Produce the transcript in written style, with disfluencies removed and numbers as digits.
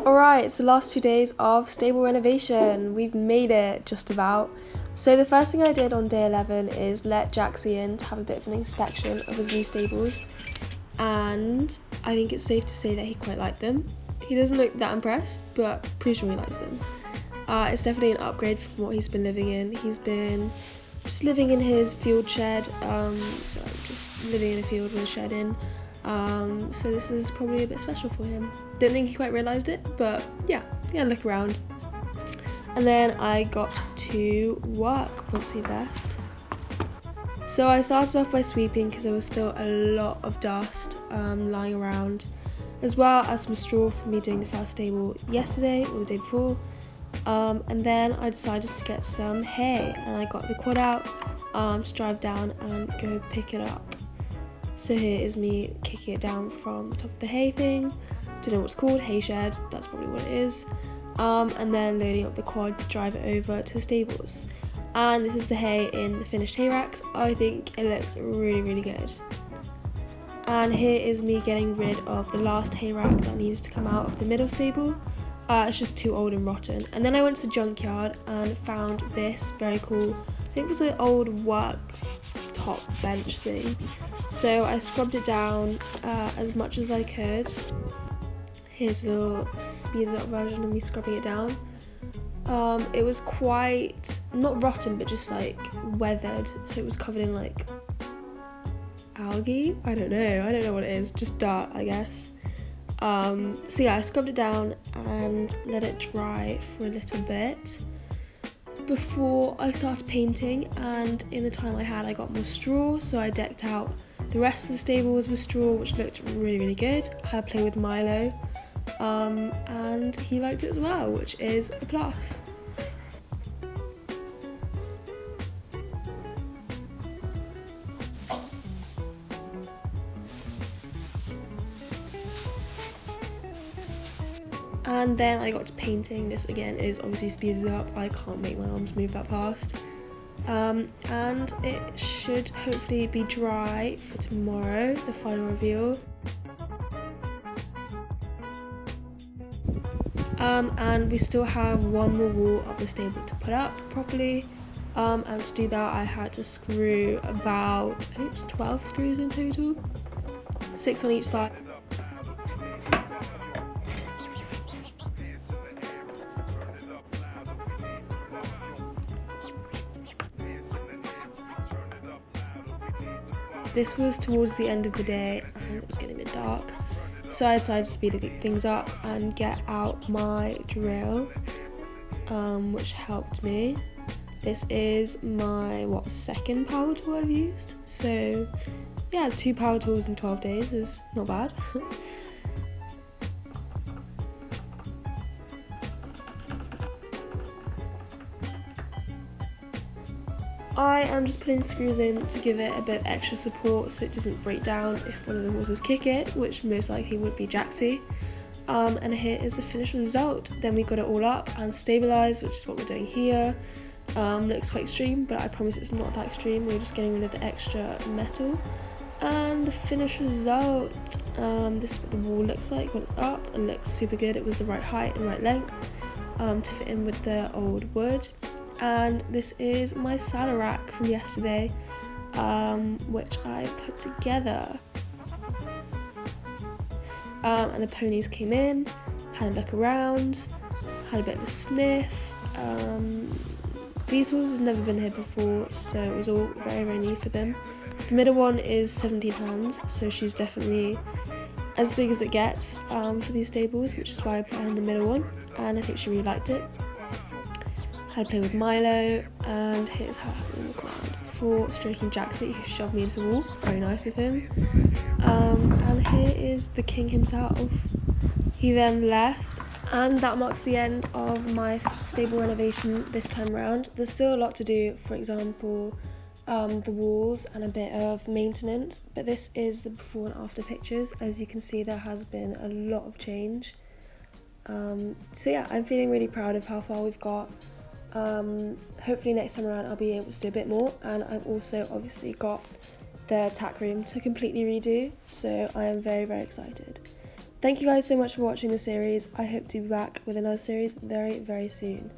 Alright, it's the last 2 days of stable renovation. We've made it, just about. So the first thing I did on day 11 is let Jaxie in to have a bit of an inspection of his new stables. And I think it's safe to say that he quite liked them. He doesn't look that impressed, but pretty sure he likes them. It's definitely an upgrade from what he's been living in. He's been just living in his field shed, so just living in a field with a shed in. So this is probably a bit special for him. Don't think he quite realised it, but yeah, look around. And then I got to work once he left. So I started off by sweeping because there was still a lot of dust lying around, as well as some straw for me doing the first stable yesterday or the day before. And then I decided to get some hay, and I got the quad out to drive down and go pick it up. So here is me kicking it down from the top of the hay thing. Don't know what it's called, hay shed, that's probably what it is. And then loading up the quad to drive it over to the stables. And this is the hay in the finished hay racks. I think it looks really, really good. And here is me getting rid of the last hay rack that needs to come out of the middle stable. It's just too old and rotten. And then I went to the junkyard and found this very cool, I think it was an old work top bench thing. So I scrubbed it down as much as I could. Here's a little speeded up version of me scrubbing it down. It was quite, not rotten, but just like weathered. So it was covered in like algae? I don't know what it is, just dirt, I guess. So yeah, I scrubbed it down and let it dry for a little bit before I started painting, and in the time I had I got more straw, so I decked out the rest of the stables with straw, which looked really, really good. I had a play with Milo, and he liked it as well, which is a plus. And then I got to painting. This again is obviously speeded up. I can't make my arms move that fast. And it should hopefully be dry for tomorrow, the final reveal. And we still have one more wall of the stable to put up properly. And to do that I had to screw about, I think it's 12 screws in total, 6 on each side. This was towards the end of the day and it was getting a bit dark, so I decided to speed things up and get out my drill, which helped me. This is my second power tool I've used, so yeah, 2 power tools in 12 days is not bad. I am just putting screws in to give it a bit of extra support so it doesn't break down if one of the horses kick it, which most likely would be Jaxie. And here is the finished result. Then we got it all up and stabilised, which is what we're doing here. Looks quite extreme, but I promise it's not that extreme. We're just getting rid of the extra metal. And the finished result, this is what the wall looks like when it's up, and looks super good. It was the right height and right length to fit in with the old wood. And this is my saddle rack from yesterday, which I put together. And the ponies came in, had a look around, had a bit of a sniff. These horses had never been here before, so it was all very, very new for them. The middle one is 17 hands, so she's definitely as big as it gets for these stables, which is why I put her in the middle one, and I think she really liked it. Had a play with Milo, and here's her having a look around before stroking Jaxie, who shoved me into the wall. Very nice of him. And here is the king himself. He then left, and that marks the end of my stable renovation this time around. There's still a lot to do, for example, the walls and a bit of maintenance, but this is the before and after pictures. As you can see, there has been a lot of change. So yeah, I'm feeling really proud of how far we've got. Hopefully next time around I'll be able to do a bit more, and I've also obviously got the tack room to completely redo, so I am very, very excited. Thank you guys so much for watching the series. I hope to be back with another series very, very soon.